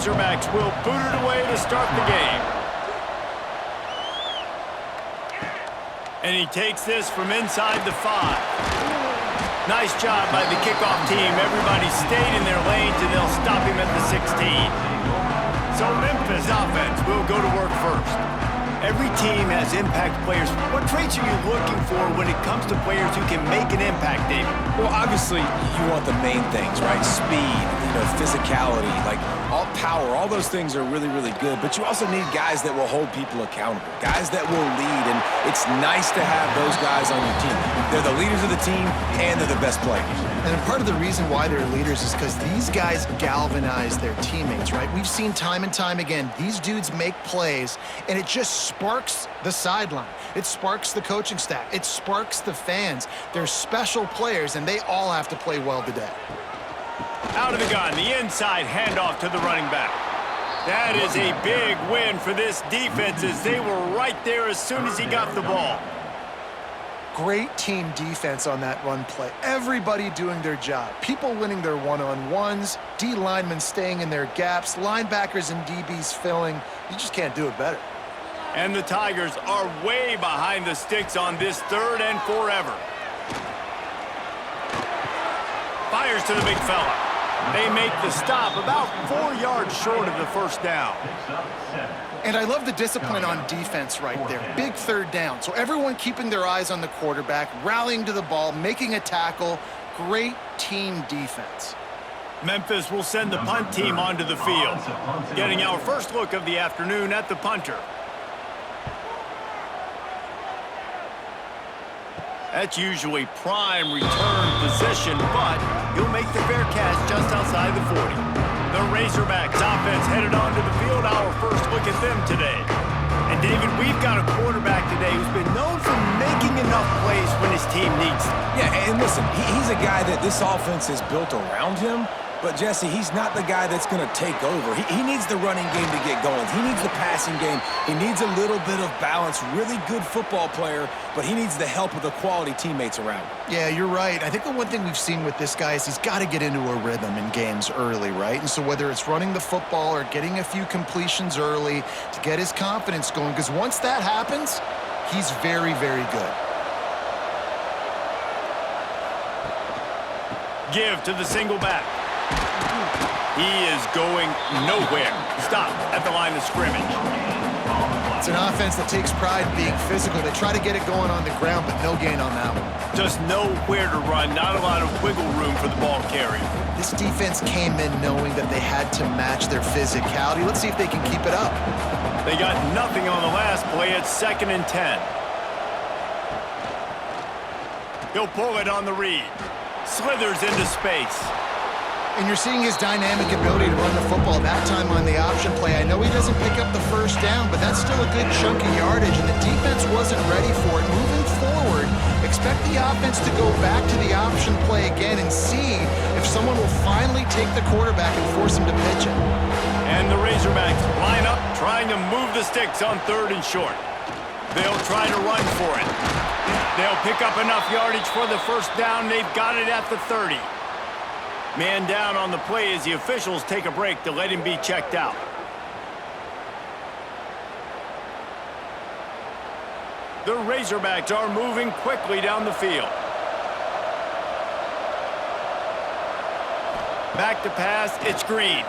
Razorbacks will boot it away to start the game. And he takes this from inside the 5. Nice job by the kickoff team. Everybody stayed in their lanes, and they'll stop him at the 16. So Memphis offense will go to work first. Every team has impact players. What traits are you looking for when it comes to players who can make an impact, David? Well, obviously, you want the main things, right? Speed, physicality, like all power, all those things are really, really good. But you also need guys that will hold people accountable, guys that will lead, and it's nice to have those guys on your team. They're the leaders of the team, and they're the best players. And part of the reason why they're leaders is because these guys galvanize their teammates, right? We've seen time and time again, these dudes make plays, and it just sparks the sideline. It sparks the coaching staff. It sparks the fans. They're special players, and they all have to play well today. Out of the gun, the inside handoff to the running back. That is a big win for this defense as they were right there as soon as he got the ball. Great team defense on that run play. Everybody doing their job. People winning their one-on-ones, D linemen staying in their gaps, linebackers and DBs filling. You just can't do it better. And the Tigers are way behind the sticks on this 3rd and forever. Fires to the big fella. They make the stop about 4 yards short of the first down. And I love the discipline on defense right there. Big 3rd down. So everyone keeping their eyes on the quarterback, rallying to the ball, making a tackle. Great team defense. Memphis will send the punt team onto the field. Getting our first look of the afternoon at the punter. That's usually prime return position, but he'll make the fair catch just outside the 40. The Razorbacks offense headed onto the field. Our first look at them today. And David, we've got a quarterback today who's been known for making enough plays when his team needs them. Yeah, and listen, he's a guy that this offense is built around him. But, Jesse, he's not the guy that's going to take over. He needs the running game to get going. He needs the passing game. He needs a little bit of balance. Really good football player, but he needs the help of the quality teammates around him. Yeah, you're right. I think the one thing we've seen with this guy is he's got to get into a rhythm in games early, right? And so whether it's running the football or getting a few completions early to get his confidence going, because once that happens, he's very, very good. Give to the single back. He is going nowhere. Stop at the line of scrimmage. It's an offense that takes pride in being physical. They try to get it going on the ground, but no gain on that one. Just nowhere to run. Not a lot of wiggle room for the ball carrier. This defense came in knowing that they had to match their physicality. Let's see if they can keep it up. They got nothing on the last play. It's 2nd and 10. He'll pull it on the read. Slithers into space. And you're seeing his dynamic ability to run the football, that time on the option play. I know he doesn't pick up the first down, but that's still a good chunk of yardage, and the defense wasn't ready for it. Moving forward, expect the offense to go back to the option play again and see if someone will finally take the quarterback and force him to pitch it. And the Razorbacks line up, trying to move the sticks on 3rd and short. They'll try to run for it. They'll pick up enough yardage for the first down. They've got it at the 30. Man down on the play as the officials take a break to let him be checked out. The Razorbacks are moving quickly down the field. Back to pass, it's Green.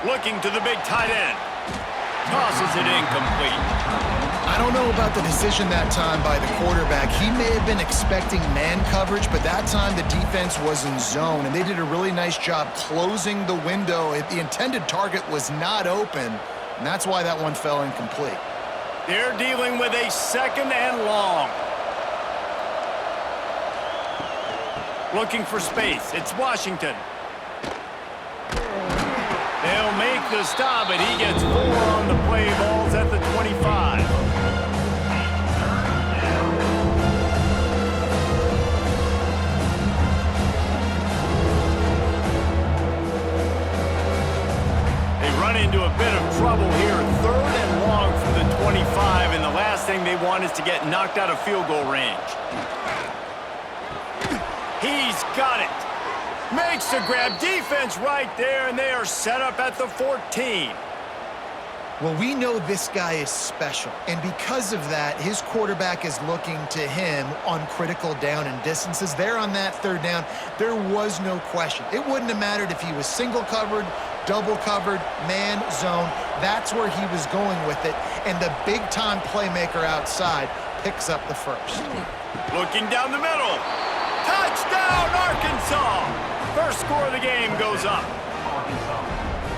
Looking to the big tight end. Tosses it incomplete. I don't know about the decision that time by the quarterback. He may have been expecting man coverage, but that time the defense was in zone, and they did a really nice job closing the window. The intended target was not open, and that's why that one fell incomplete. They're dealing with a 2nd and long. Looking for space. It's Washington. They'll make the stop, and he gets 4 on the play. Ball's at the 25. They run into a bit of trouble here. 3rd and long from the 25, and the last thing they want is to get knocked out of field goal range. He's got it. Makes the grab. Defense right there, and they are set up at the 14. Well, we know this guy is special, and because of that, his quarterback is looking to him on critical down and distances. There on that third down, there was no question. It wouldn't have mattered if he was single covered, double covered, man, zone. That's where he was going with it, and the big-time playmaker outside picks up the first. Looking down the middle. Touchdown, Arkansas! First score of the game goes up.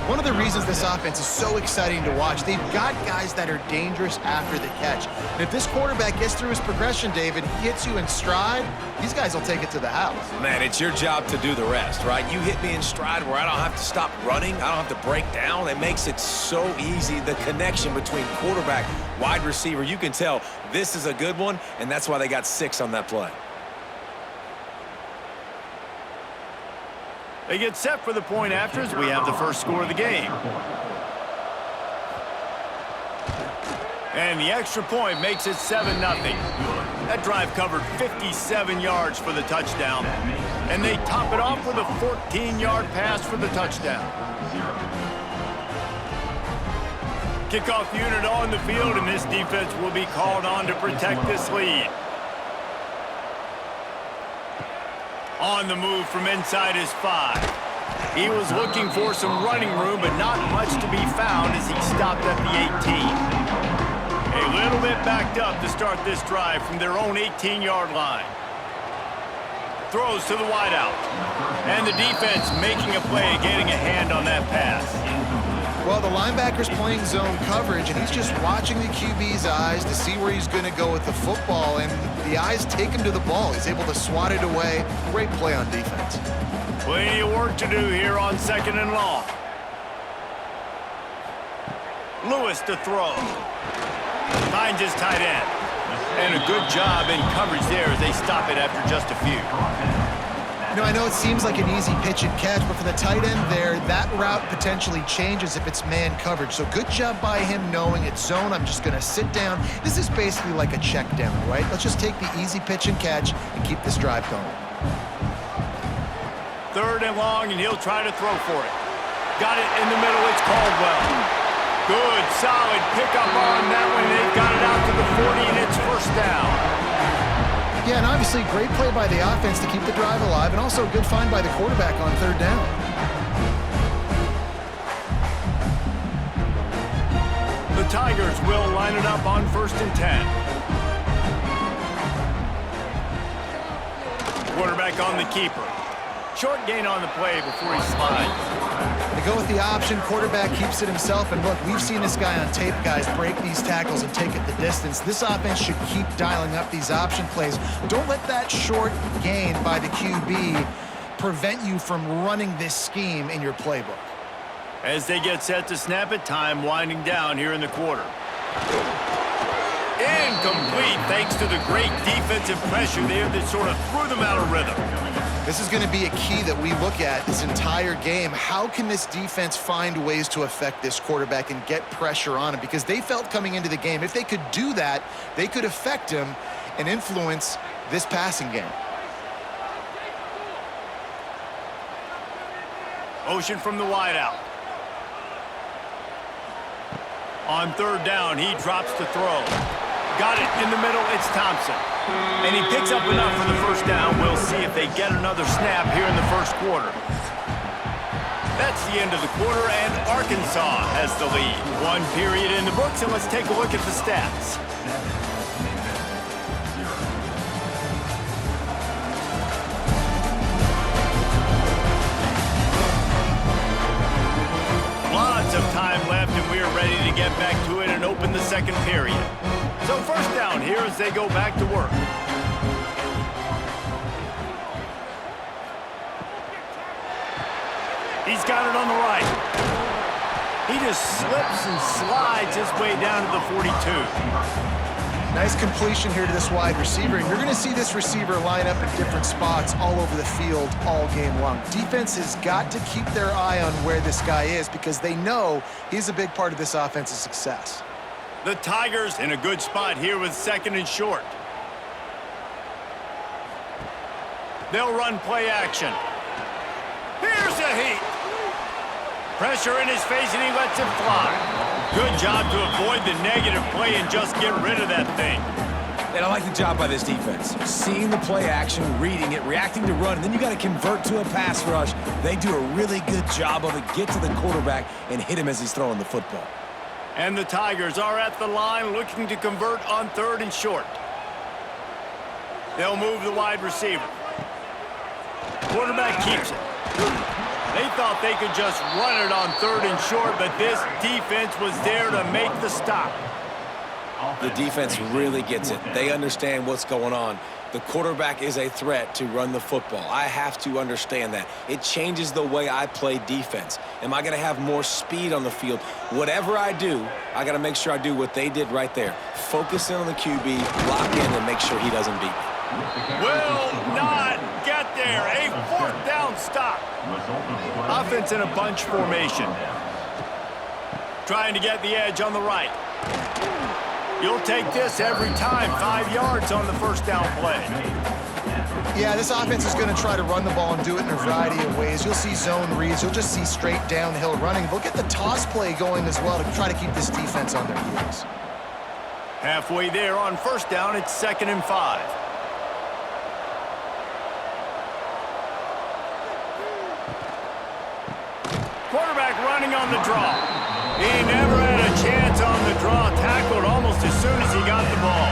One of the reasons this offense is so exciting to watch, they've got guys that are dangerous after the catch. And if this quarterback gets through his progression, David, he hits you in stride, these guys will take it to the house. Man, it's your job to do the rest, right? You hit me in stride where I don't have to stop running. I don't have to break down. It makes it so easy. The connection between quarterback, wide receiver, you can tell this is a good one, and that's why they got 6 on that play. They get set for the point after as we have the first score of the game. And the extra point makes it 7-0. That drive covered 57 yards for the touchdown. And they top it off with a 14-yard pass for the touchdown. Kickoff unit on the field, and this defense will be called on to protect this lead. On the move from inside his 5. He was looking for some running room, but not much to be found as he stopped at the 18. A little bit backed up to start this drive from their own 18-yard line. Throws to the wideout. And the defense making a play, getting a hand on that pass. Well, the linebacker's playing zone coverage, and he's just watching the QB's eyes to see where he's going to go with the football, and the eyes take him to the ball. He's able to swat it away. Great play on defense. Plenty of work to do here on 2nd and long. Lewis to throw. Finds his tight end. And a good job in coverage there as they stop it after just a few. You know, I know it seems like an easy pitch and catch, but for the tight end there, that route potentially changes if it's man coverage. So good job by him knowing it's zone. I'm just going to sit down. This is basically like a check down, right? Let's just take the easy pitch and catch and keep this drive going. 3rd and long, and he'll try to throw for it. Got it in the middle. It's Caldwell. Good, solid pickup on that one. They've got it out to the 40, and it's first down. Yeah, and obviously great play by the offense to keep the drive alive, and also a good find by the quarterback on 3rd down. The Tigers will line it up on 1st and 10. Quarterback on the keeper. Short gain on the play before he slides. They go with the option. Quarterback keeps it himself. And look, we've seen this guy on tape, guys, break these tackles and take it the distance. This offense should keep dialing up these option plays. Don't let that short gain by the QB prevent you from running this scheme in your playbook. As they get set to snap it, time winding down here in the quarter. Incomplete thanks to the great defensive pressure there that sort of threw them out of rhythm. This is going to be a key that we look at this entire game. How can this defense find ways to affect this quarterback and get pressure on him? Because they felt coming into the game, if they could do that, they could affect him and influence this passing game. Motion from the wideout. On 3rd down, he drops to throw. Got it in the middle, it's Thompson. And he picks up enough for the first down. We'll see if they get another snap here in the first quarter. That's the end of the quarter, and Arkansas has the lead. 1 period in the books, and let's take a look at the stats. Lots of time left, and we are ready to get back to it and open the 2nd period. So first down here as they go back to work. He's got it on the right. He just slips and slides his way down to the 42. Nice completion here to this wide receiver, and you're going to see this receiver line up in different spots all over the field all game long. Defense has got to keep their eye on where this guy is because they know he's a big part of this offense's success. The Tigers in a good spot here with 2nd and short. They'll run play action. heat. Pressure in his face, and he lets it fly. Good job to avoid the negative play and just get rid of that thing. And I like the job by this defense. Seeing the play action, reading it, reacting to run, and then you got to convert to a pass rush. They do a really good job of it. Get to the quarterback and hit him as he's throwing the football. And the Tigers are at the line looking to convert on 3rd and short. They'll move the wide receiver. Quarterback keeps it. They thought they could just run it on 3rd and short, but this defense was there to make the stop. The defense really gets it. They understand what's going on. The quarterback is a threat to run the football. I have to understand that. It changes the way I play defense. Am I going to have more speed on the field? Whatever I do, I got to make sure I do what they did right there. Focus in on the QB, lock in, and make sure he doesn't beat me. Will not get there. A 4th down stop. Offense in a bunch formation. Trying to get the edge on the right. You'll take this every time. 5 yards on the 1st down play. Yeah, this offense is going to try to run the ball and do it in a variety of ways. You'll see zone reads. You'll just see straight downhill running. They'll get the toss play going as well to try to keep this defense on their heels. Halfway there on 1st down, it's 2nd and 5. Quarterback running on the draw. He never had a chance on the draw. Tackled almost as soon as he got the ball.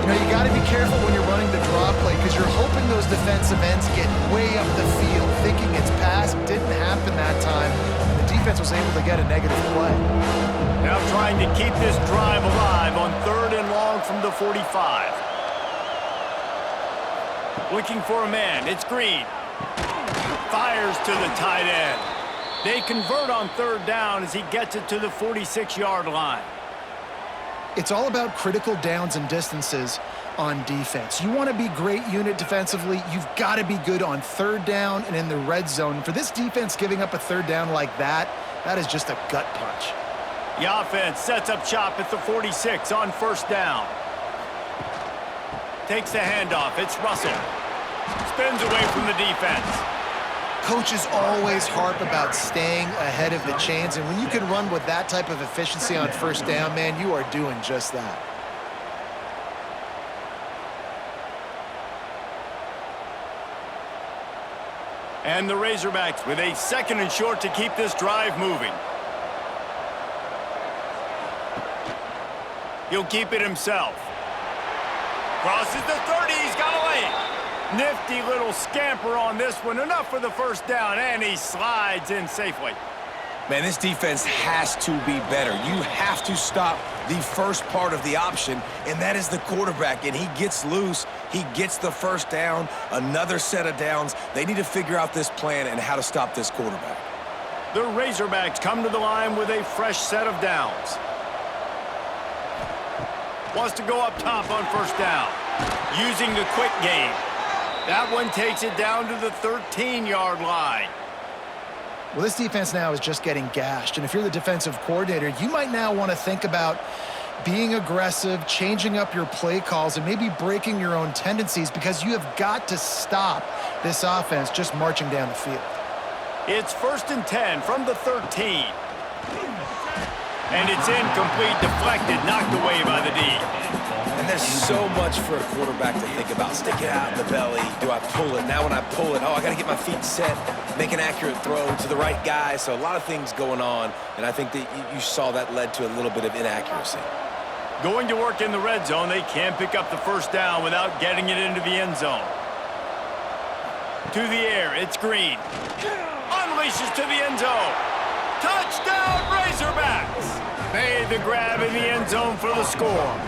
You know, you got to be careful when you're running the draw play because you're hoping those defensive ends get way up the field, thinking it's pass. Didn't happen that time. The defense was able to get a negative play. Now trying to keep this drive alive on 3rd and long from the 45. Looking for a man. It's Green. Fires to the tight end. They convert on 3rd down as he gets it to the 46-yard line. It's all about critical downs and distances on defense. You want to be great unit defensively, you've got to be good on 3rd down and in the red zone. For this defense giving up a 3rd down like that, that is just a gut punch. The offense sets up shop at the 46 on 1st down. Takes the handoff. It's Russell. Spins away from the defense. Coaches always harp about staying ahead of the chains, and when you can run with that type of efficiency on 1st down, man, you are doing just that. And the Razorbacks with a 2nd and short to keep this drive moving. He'll keep it himself. Crosses the 30, he's got a lane. Nifty little scamper on this one. Enough for the 1st down, and he slides in safely. Man, this defense has to be better. You have to stop the first part of the option, and that is the quarterback. And he gets loose. He gets the 1st down, another set of downs. They need to figure out this plan and how to stop this quarterback. The Razorbacks come to the line with a fresh set of downs. Wants to go up top on 1st down. Using the quick game. That one takes it down to the 13-yard line. Well, this defense now is just getting gashed, and if you're the defensive coordinator, you might now want to think about being aggressive, changing up your play calls, and maybe breaking your own tendencies because you have got to stop this offense just marching down the field. It's 1st and 10 from the 13. And it's incomplete, deflected, knocked away by the D. And there's so much for a quarterback to think about. Stick it out in the belly. Do I pull it? Now when I pull it, oh, I got to get my feet set, make an accurate throw to the right guy. So a lot of things going on, and I think that you saw that led to a little bit of inaccuracy. Going to work in the red zone. They can't pick up the 1st down without getting it into the end zone. To the air, it's Green. Unleashes to the end zone. Touchdown, Razorbacks! Made the grab in the end zone for the score.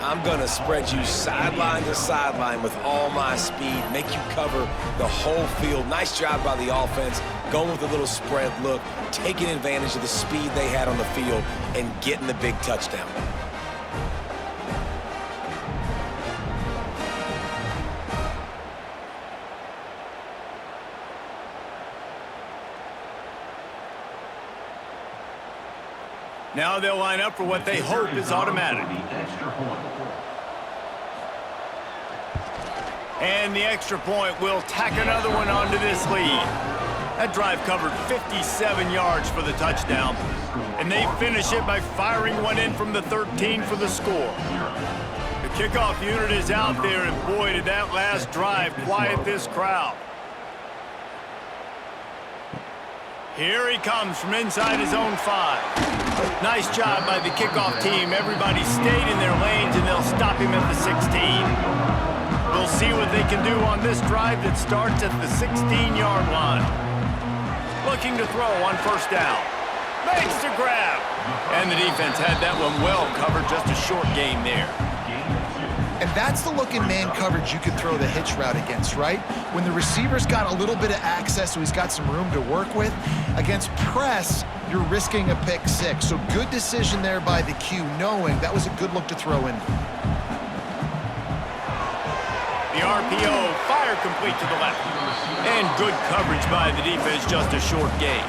I'm going to spread you sideline to sideline with all my speed, make you cover the whole field. Nice job by the offense, going with a little spread look, taking advantage of the speed they had on the field, and getting the big touchdown. Now they'll line up for what they hope is automatic. And the extra point will tack another one onto this lead. That drive covered 57 yards for the touchdown. And they finish it by firing one in from the 13 for the score. The kickoff unit is out there, and boy, did that last drive quiet this crowd. Here he comes from inside his own 5. Nice job by the kickoff team. Everybody stayed in their lanes, and they'll stop him at the 16. We'll see what they can do on this drive that starts at the 16-yard line. Looking to throw on first down. Makes the grab. And the defense had that one well covered, just a short gain there. And that's the look in man coverage you can throw the hitch route against, right? When the receiver's got a little bit of access, so he's got some room to work with. Against press, you're risking a pick 6. So good decision there by the Q, knowing that was a good look to throw in. The RPO, fire complete to the left. And good coverage by the defense, just a short gain.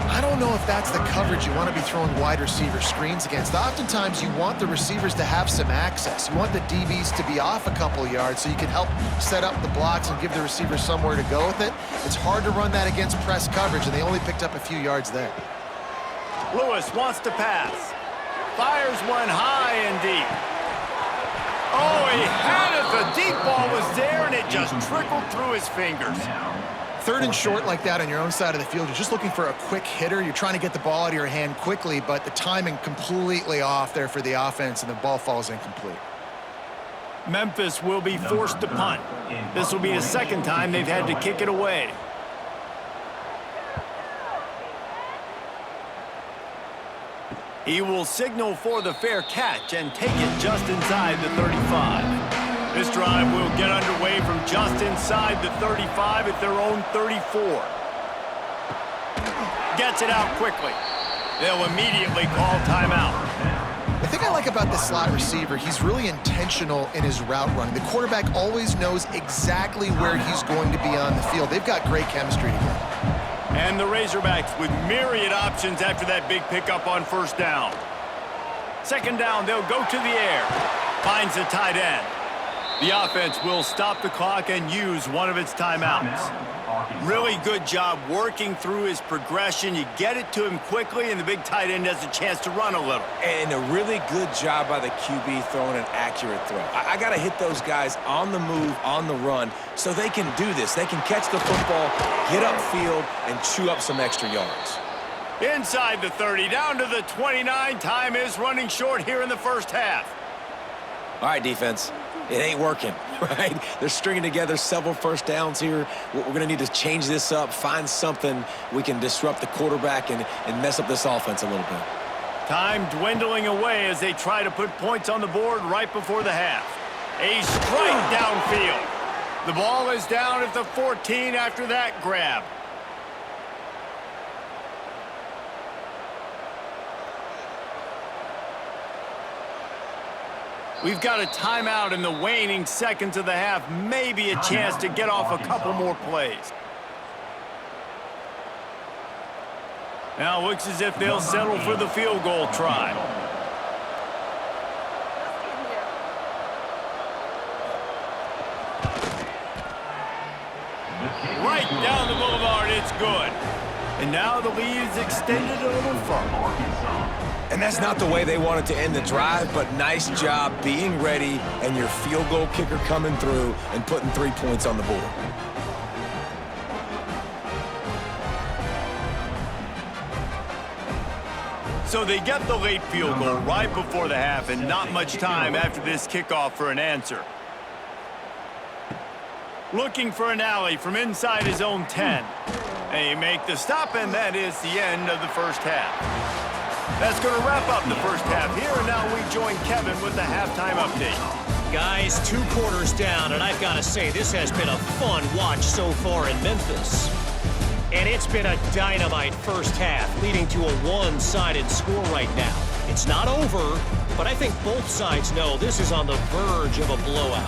I don't know if that's the coverage you want to be throwing wide receiver screens against. Oftentimes, you want the receivers to have some access. You want the DBs to be off a couple yards so you can help set up the blocks and give the receivers somewhere to go with it. It's hard to run that against press coverage, and they only picked up a few yards there. Lewis wants to pass. Fires one high and deep. Oh, he had it. The deep ball was there, and it just trickled through his fingers. 3rd and short like that on your own side of the field, you're just looking for a quick hitter. You're trying to get the ball out of your hand quickly, but the timing completely off there for the offense, and the ball falls incomplete. Memphis will be forced to punt. This will be the second time they've had to kick it away. He will signal for the fair catch and take it just inside the 35. This drive will get underway from just inside the 35 at their own 34. Gets it out quickly. They'll immediately call timeout. The thing I like about this slot receiver, he's really intentional in his route running. The quarterback always knows exactly where he's going to be on the field. They've got great chemistry together. And the Razorbacks with myriad options after that big pickup on first down. Second down, they'll go to the air. Finds the tight end. The offense will stop the clock and use one of its timeouts. Really good job working through his progression. You get it to him quickly, and the big tight end has a chance to run a little. And a really good job by the QB throwing an accurate throw. I got to hit those guys on the move, on the run, so they can do this. They can catch the football, get upfield, and chew up some extra yards. Inside the 30, down to the 29. Time is running short here in the first half. All right, defense. It ain't working, right? They're stringing together several first downs here. We're going to need to change this up, find something we can disrupt the quarterback and mess up this offense a little bit. Time dwindling away as they try to put points on the board right before the half. A strike downfield. The ball is down at the 14 after that grab. We've got a timeout in the waning seconds of the half. Maybe a chance to get off a couple more plays. Now looks as if they'll settle for the field goal try. Right down the boulevard, it's good. And now the lead is extended a little further. And that's not the way they wanted to end the drive, but nice job being ready and your field goal kicker coming through and putting 3 points on the board. So they get the late field goal right before the half, and not much time after this kickoff for an answer. Looking for an alley from inside his own 10. They make the stop, and that is the end of the first half. That's going to wrap up the first half here, and now we join Kevin with the halftime update. Guys, 2 quarters down, and I've got to say, this has been a fun watch so far in Memphis. And it's been a dynamite first half, leading to a one-sided score right now. It's not over, but I think both sides know this is on the verge of a blowout.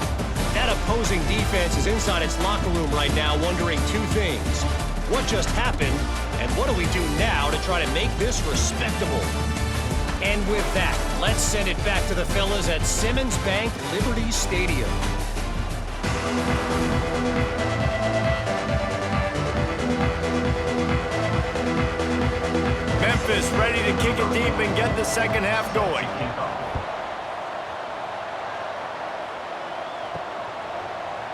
That opposing defense is inside its locker room right now wondering 2 things. What just happened, and what do we do now to try to make this respectable? And with that, let's send it back to the fellas at Simmons Bank Liberty Stadium. Memphis ready to kick it deep and get the second half going.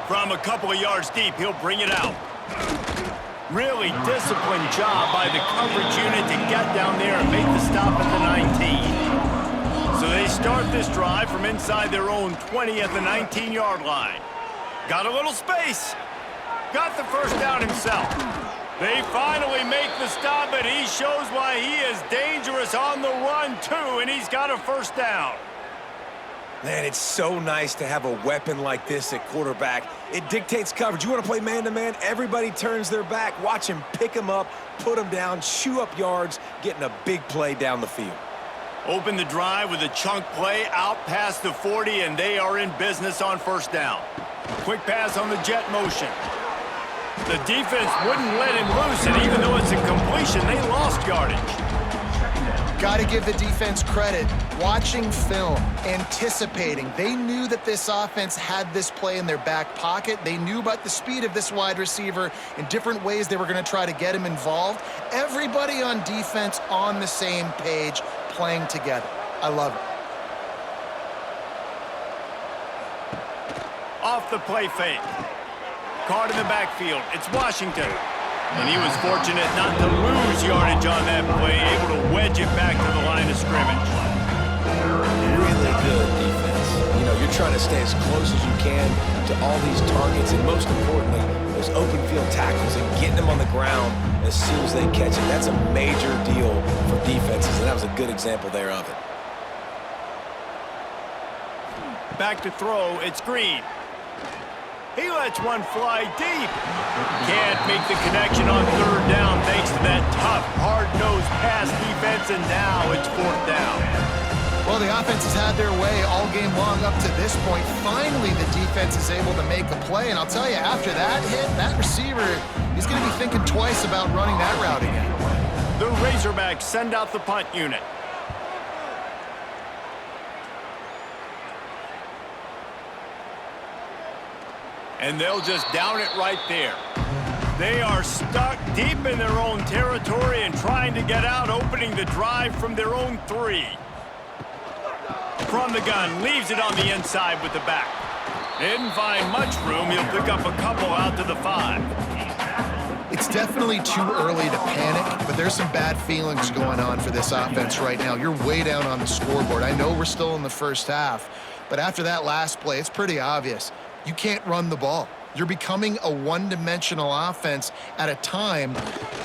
From a couple of yards deep, he'll bring it out. Really disciplined job by the coverage unit to get down there and make the stop at the 19. So they start this drive from inside their own 20 at the 19-yard line. Got a little space. Got the first down himself. They finally make the stop, and he shows why he is dangerous on the run, too, and he's got a first down. Man, it's so nice to have a weapon like this at quarterback. It dictates coverage. You want to play man-to-man? Everybody turns their back. Watch him pick him up, put him down, chew up yards, getting a big play down the field. Open the drive with a chunk play out past the 40, and they are in business on first down. Quick pass on the jet motion. The defense wouldn't let him loose, and even though it's a completion, they lost yardage. Got to give the defense credit. Watching film, anticipating. They knew that this offense had this play in their back pocket. They knew about the speed of this wide receiver and different ways they were going to try to get him involved. Everybody on defense on the same page, playing together. I love it. Off the play fake. Caught in the backfield. It's Washington. And he was fortunate not to lose yardage on that play, able to wedge it back to the line of scrimmage. Really good defense. You know, you're trying to stay as close as you can to all these targets, and most importantly, those open field tackles and getting them on the ground as soon as they catch it. That's a major deal for defenses, and that was a good example there of it. Back to throw, it's Green. He lets one fly deep. Can't make the connection on third down thanks to that tough, hard-nosed pass defense, and now it's fourth down. Well, the offense has had their way all game long up to this point. Finally, the defense is able to make a play, and I'll tell you, after that hit, that receiver, he's going to be thinking twice about running that route again. The Razorbacks send out the punt unit. And they'll just down it right there. They are stuck deep in their own territory and trying to get out, opening the drive from their own 3. From the gun, leaves it on the inside with the back. Didn't find much room. He'll pick up a couple out to the 5. It's definitely too early to panic, but there's some bad feelings going on for this offense right now. You're way down on the scoreboard. I know we're still in the first half, but after that last play, it's pretty obvious. You can't run the ball. You're becoming a one-dimensional offense at a time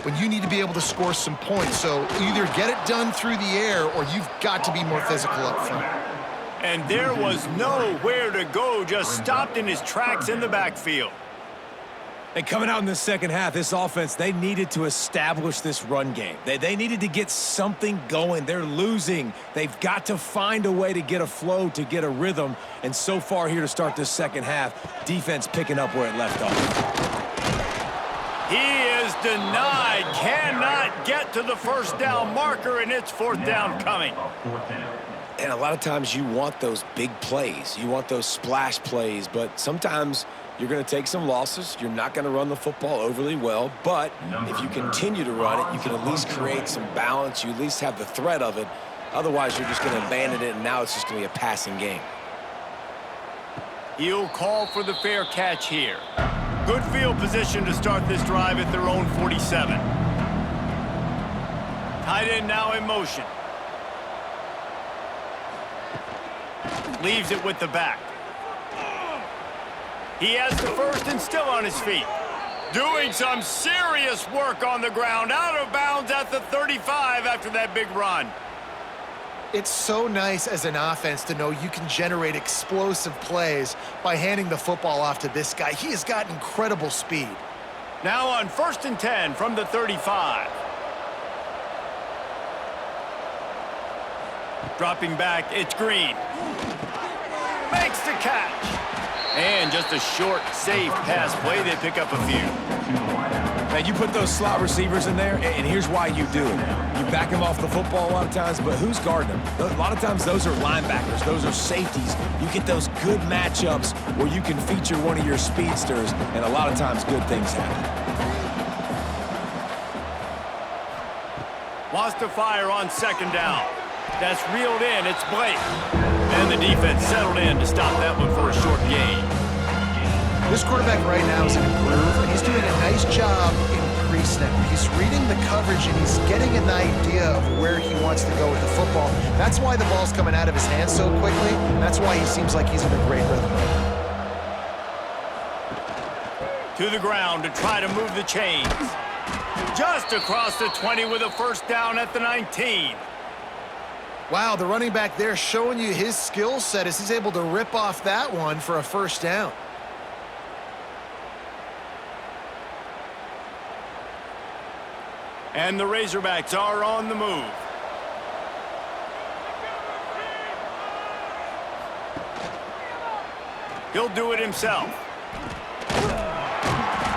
when you need to be able to score some points. So either get it done through the air or you've got to be more physical up front. And there was nowhere to go, just stopped in his tracks in the backfield. And coming out in the second half, this offense, they needed to establish this run game. They needed to get something going. They're losing. They've got to find a way to get a flow, to get a rhythm. And so far here to start this second half, defense picking up where it left off. He is denied, cannot get to the first down marker, and it's fourth down coming. And a lot of times you want those big plays. You want those splash plays, but sometimes you're going to take some losses. You're not going to run the football overly well, but if you continue to run it, you can at least create some balance. You at least have the threat of it. Otherwise, you're just going to abandon it, and now it's just going to be a passing game. He'll call for the fair catch here. Good field position to start this drive at their own 47. Tight end now in motion. Leaves it with the back. He has the first and still on his feet. Doing some serious work on the ground. Out of bounds at the 35 after that big run. It's so nice as an offense to know you can generate explosive plays by handing the football off to this guy. He has got incredible speed. Now on 1st and 10 from the 35. Dropping back, it's Green. Makes the catch. And just a short, safe pass play. They pick up a few. Now, you put those slot receivers in there, and here's why you do it. You back them off the football a lot of times, but who's guarding them? A lot of times, those are linebackers. Those are safeties. You get those good matchups where you can feature one of your speedsters, and a lot of times, good things happen. Wants to fire on second down. That's reeled in. It's Blake. And the defense settled in to stop that one for a short gain. This quarterback right now is an improve, and he's doing a nice job in pre-snap. He's reading the coverage, and he's getting an idea of where he wants to go with the football. That's why the ball's coming out of his hands so quickly, and that's why he seems like he's in a great rhythm. To the ground to try to move the chains. Just across the 20 with a first down at the 19. Wow, the running back there showing you his skill set as he's able to rip off that one for a first down. And the Razorbacks are on the move. He'll do it himself.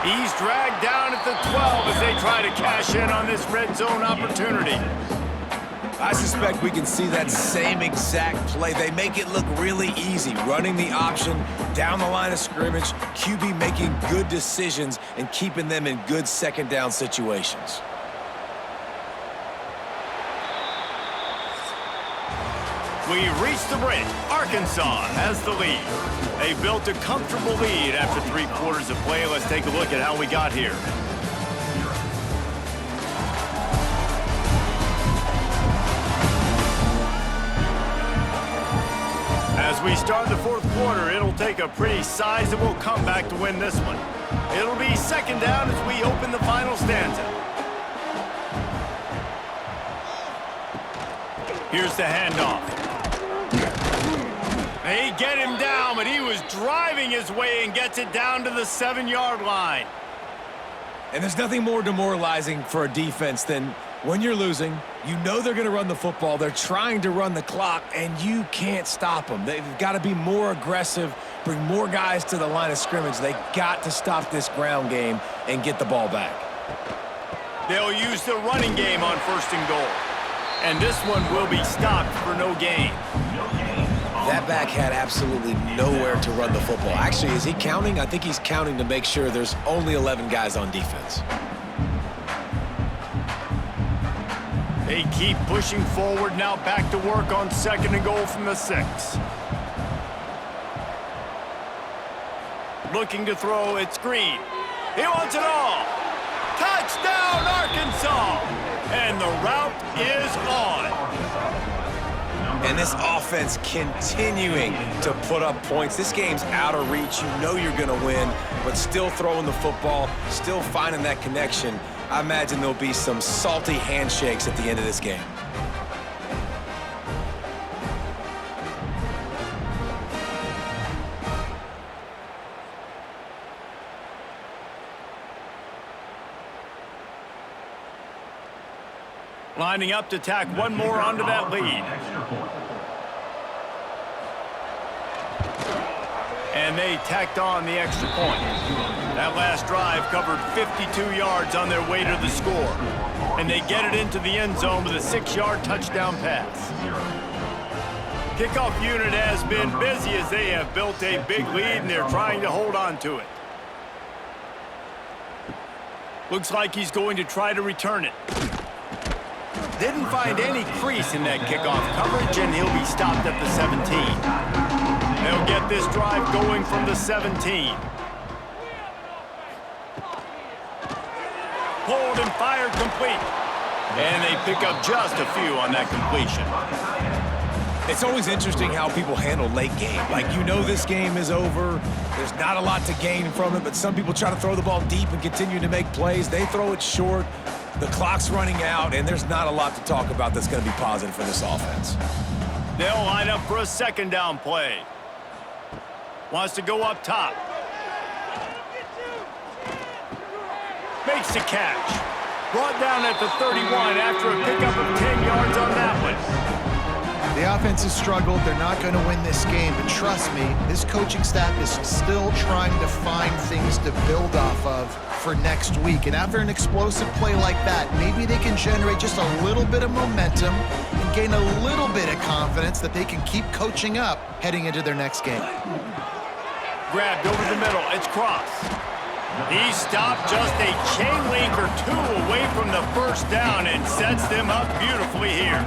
He's dragged down at the 12 as they try to cash in on this red zone opportunity. I suspect we can see that same exact play. They make it look really easy, running the option down the line of scrimmage, QB making good decisions and keeping them in good second down situations. We've reached the break. Arkansas has the lead. They built a comfortable lead after 3 quarters of play. Let's take a look at how we got here. As we start the 4th quarter, it'll take a pretty sizable comeback to win this one. It'll be second down as we open the final stanza. Here's the handoff. They get him down, but he was driving his way and gets it down to the 7-yard line. And there's nothing more demoralizing for a defense than when you're losing, you know they're going to run the football, they're trying to run the clock, and you can't stop them. They've got to be more aggressive, bring more guys to the line of scrimmage. They got to stop this ground game and get the ball back. They'll use the running game on 1st and goal. And this one will be stopped for no gain. That back had absolutely nowhere to run the football. Actually, is he counting? I think he's counting to make sure there's only 11 guys on defense. They keep pushing forward, now back to work on 2nd and goal from the 6. Looking to throw, it's Green. He wants it all. Touchdown, Arkansas! And the route is on. And this offense continuing to put up points. This game's out of reach. You know you're going to win, but still throwing the football, still finding that connection. I imagine there'll be some salty handshakes at the end of this game. Lining up to tack one more onto that lead. And they tacked on the extra point. That last drive covered 52 yards on their way to the score. And they get it into the end zone with a 6-yard touchdown pass. Kickoff unit has been busy as they have built a big lead and they're trying to hold on to it. Looks like he's going to try to return it. Didn't find any crease in that kickoff coverage, and he'll be stopped at the 17. They'll get this drive going from the 17. Pulled and fired complete. And they pick up just a few on that completion. It's always interesting how people handle late game. Like, you know this game is over. There's not a lot to gain from it, but some people try to throw the ball deep and continue to make plays. They throw it short. The clock's running out, and there's not a lot to talk about that's going to be positive for this offense. They'll line up for a 2nd down play. Wants to go up top. Makes the catch. Brought down at the 31 after a pickup of 10 yards on that one. The offense has struggled. They're not going to win this game. But trust me, this coaching staff is still trying to find things to build off of for next week. And after an explosive play like that, maybe they can generate just a little bit of momentum and gain a little bit of confidence that they can keep coaching up heading into their next game. Grabbed over the middle. It's Cross. He stopped just a chain link or two away from the first down and sets them up beautifully here.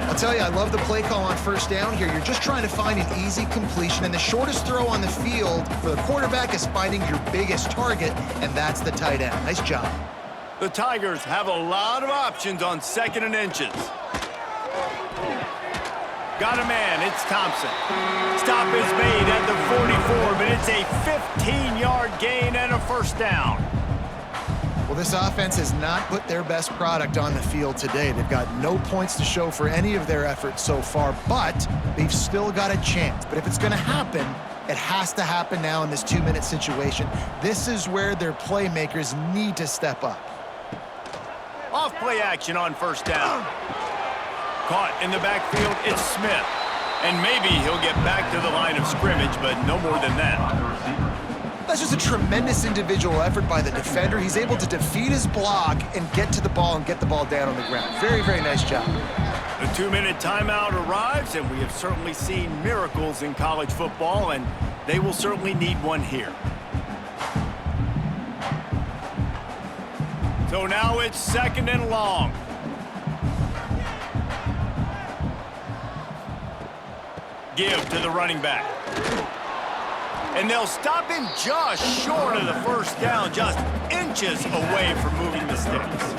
I'll tell you, I love the play call on first down here. You're just trying to find an easy completion, and the shortest throw on the field for the quarterback is finding your biggest target, and that's the tight end. Nice job. The Tigers have a lot of options on 2nd and inches. Got a man, it's Thompson. Stop is made at the 44, but it's a 15-yard gain and a first down. Well, this offense has not put their best product on the field today. They've got no points to show for any of their efforts so far, but they've still got a chance. But if it's going to happen, it has to happen now in this 2-minute situation. This is where their playmakers need to step up. Off play action on first down. Caught in the backfield, it's Smith. And maybe he'll get back to the line of scrimmage, but no more than that. That's just a tremendous individual effort by the defender. He's able to defeat his block and get to the ball and get the ball down on the ground. Very, very nice job. The 2-minute timeout arrives, and we have certainly seen miracles in college football, and they will certainly need one here. So now it's 2nd and long. Give to the running back. And they'll stop him just short of the first down, just inches away from moving the sticks.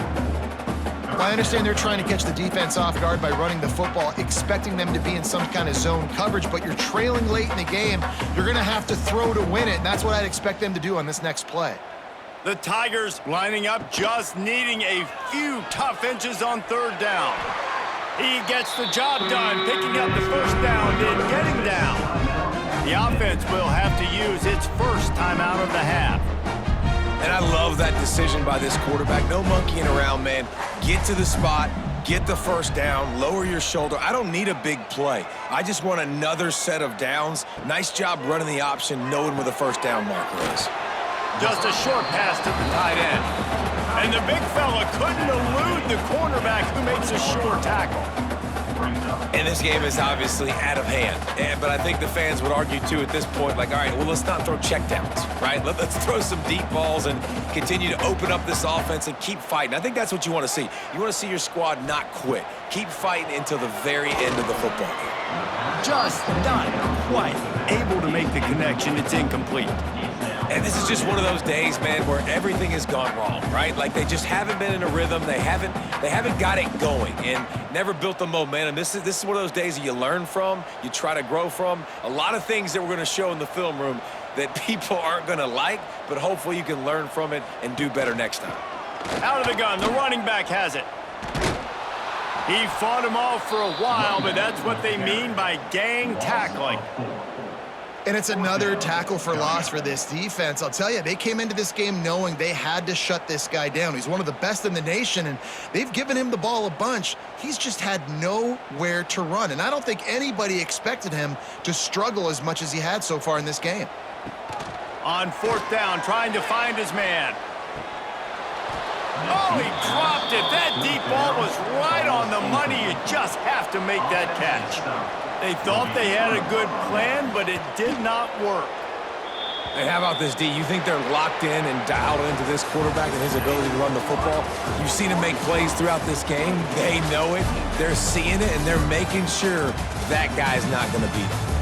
Well, I understand they're trying to catch the defense off guard by running the football, expecting them to be in some kind of zone coverage, but you're trailing late in the game. You're going to have to throw to win it, and that's what I'd expect them to do on this next play. The Tigers lining up, just needing a few tough inches on 3rd down. He gets the job done, picking up the first down and getting down. The offense will have to use its first timeout of the half. And I love that decision by this quarterback. No monkeying around, man. Get to the spot, get the first down, lower your shoulder. I don't need a big play. I just want another set of downs. Nice job running the option, knowing where the first down marker is. Just a short pass to the tight end. And the big fella couldn't elude the cornerback who makes a sure tackle. And this game is obviously out of hand. But I think the fans would argue, too, at this point, like, all right, well, let's not throw checkdowns, right? Let's throw some deep balls and continue to open up this offense and keep fighting. I think that's what you want to see. You want to see your squad not quit. Keep fighting until the very end of the football game. Just not quite able to make the connection. It's incomplete. And this is just one of those days, man, where everything has gone wrong, right? Like they just haven't been in a rhythm. They haven't got it going and never built the momentum. This is one of those days that you learn from, you try to grow from. A lot of things that we're going to show in the film room that people aren't going to like, but hopefully you can learn from it and do better next time. Out of the gun, the running back has it. He fought him off for a while, but that's what they mean by gang tackling. And it's another tackle for loss for this defense. I'll tell you, they came into this game knowing they had to shut this guy down. He's one of the best in the nation, and they've given him the ball a bunch. He's just had nowhere to run, and I don't think anybody expected him to struggle as much as he had so far in this game. On 4th down, trying to find his man. Oh, he dropped it. That deep ball was right on the money. You just have to make that catch. They thought they had a good plan, but it did not work. Hey, how about this, D? You think they're locked in and dialed into this quarterback and his ability to run the football? You've seen him make plays throughout this game. They know it. They're seeing it, and they're making sure that guy's not going to beat him.